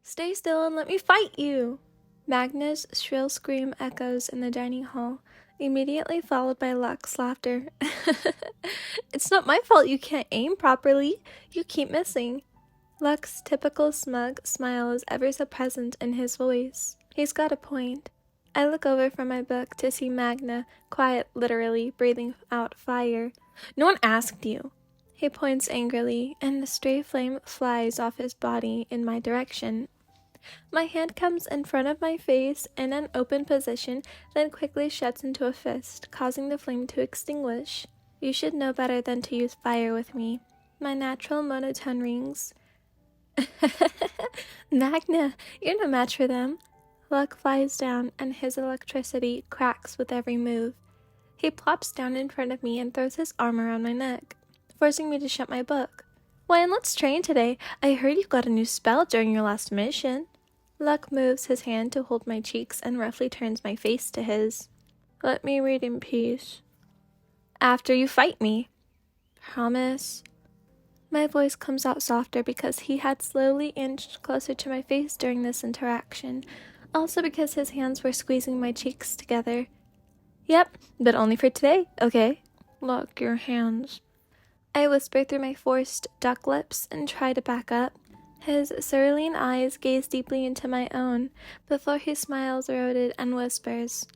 Stay still and let me fight you! Magna's shrill scream echoes in the dining hall, immediately followed by Luck's laughter. It's not my fault you can't aim properly. You keep missing. Luck's typical smug smile is ever so present in his voice. He's got a point. I look over from my book to see Magna, quiet literally, breathing out fire. No one asked you. He points angrily, and a stray flame flies off his body in my direction. My hand comes in front of my face in an open position, then quickly shuts into a fist, causing the flame to extinguish. You should know better than to use fire with me. My natural monotone rings. Magna, you're no match for them. Luck flies down, and his electricity cracks with every move. He plops down in front of me and throws his arm around my neck, forcing me to shut my book. Why, and let's train today. I heard you got a new spell during your last mission. Luck moves his hand to hold my cheeks and roughly turns my face to his. Let me read in peace. After you fight me. Promise? My voice comes out softer because he had slowly inched closer to my face during this interaction, also because his hands were squeezing my cheeks together. Yep, but only for today, okay? Look, your hands. I whisper through my forced duck lips and try to back up. His cerulean eyes gaze deeply into my own before he smiles eroded and whispers,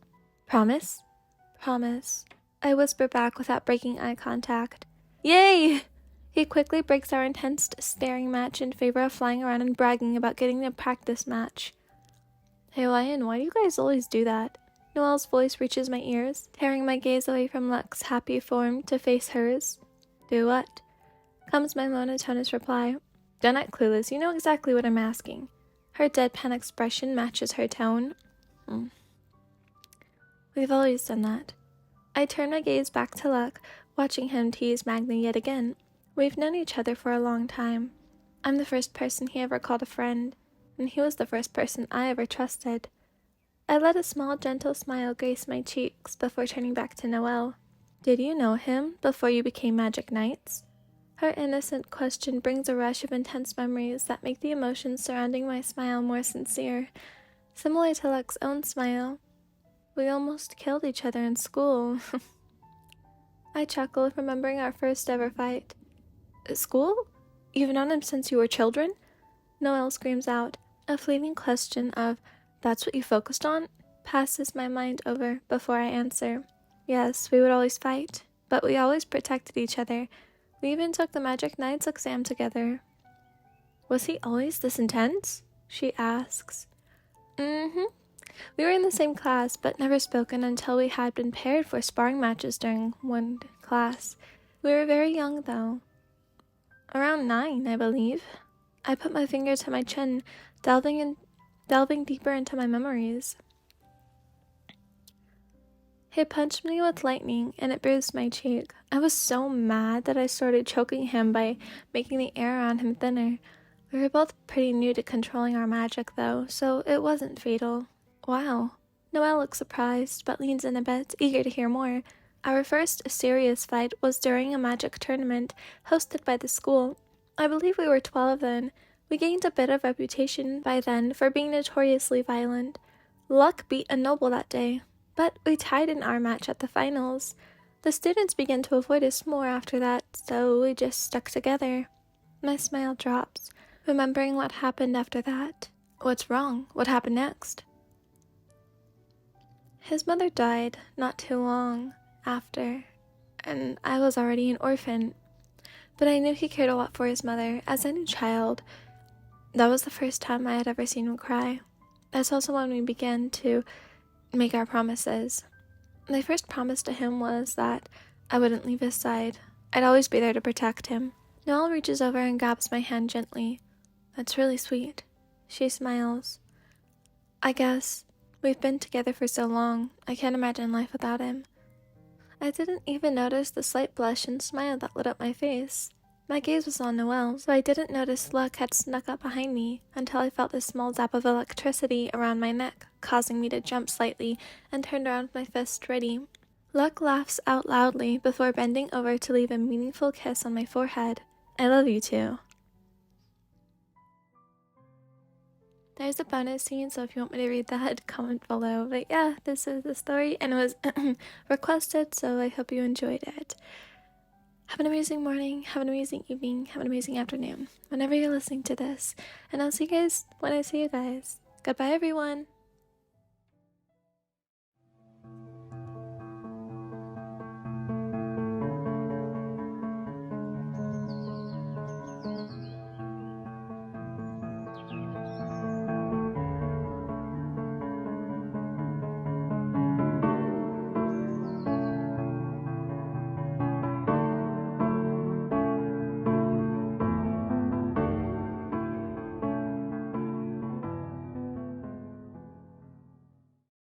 Promise? Promise. I whisper back without breaking eye contact. Yay! He quickly breaks our intense staring match in favor of flying around and bragging about getting a practice match. Hey Ryan, why do you guys always do that? Noelle's voice reaches my ears, tearing my gaze away from Luck's happy form to face hers. Do what? Comes my monotonous reply. Don't act clueless, you know exactly what I'm asking. Her deadpan expression matches her tone. We've always done that. I turn my gaze back to Luck, watching him tease Magna yet again. We've known each other for a long time. I'm the first person he ever called a friend, and he was the first person I ever trusted. I let a small, gentle smile grace my cheeks before turning back to Noelle. Did you know him before you became Magic Knights? Her innocent question brings a rush of intense memories that make the emotions surrounding my smile more sincere, similar to Luck's own smile. We almost killed each other in school. I chuckle, remembering our first ever fight. School? You've known him since you were children? Noelle screams out. A fleeting question of, that's what you focused on? Passes my mind over before I answer. Yes, we would always fight, but we always protected each other. We even took the Magic Knights exam together. Was he always this intense? She asks. We were in the same class, but never spoken until we had been paired for sparring matches during one class. We were very young, though. Around 9, I believe. I put my finger to my chin, delving deeper into my memories. He punched me with lightning, and it bruised my cheek. I was so mad that I started choking him by making the air around him thinner. We were both pretty new to controlling our magic, though, so it wasn't fatal. Wow. Noelle looks surprised, but leans in a bit, eager to hear more. Our first serious fight was during a magic tournament hosted by the school. I believe we were 12 then. We gained a bit of reputation by then for being notoriously violent. Luck beat a noble that day, but we tied in our match at the finals. The students began to avoid us more after that, so we just stuck together. My smile drops, remembering what happened after that. What's wrong? What happened next? His mother died not too long after, and I was already an orphan. But I knew he cared a lot for his mother, as any child. That was the first time I had ever seen him cry. That's also when we began to make our promises. My first promise to him was that I wouldn't leave his side. I'd always be there to protect him. Noelle reaches over and grabs my hand gently. That's really sweet. She smiles. I guess we've been together for so long, I can't imagine life without him. I didn't even notice the slight blush and smile that lit up my face. My gaze was on Noelle, so I didn't notice Luck had snuck up behind me until I felt a small zap of electricity around my neck, causing me to jump slightly and turned around with my fist ready. Luck laughs out loudly before bending over to leave a meaningful kiss on my forehead. I love you too. There's a bonus scene, so if you want me to read that, comment below. But yeah, this is the story, and it was requested, so I hope you enjoyed it. Have an amazing morning, have an amazing evening, have an amazing afternoon, whenever you're listening to this. And I'll see you guys when I see you guys. Goodbye, everyone.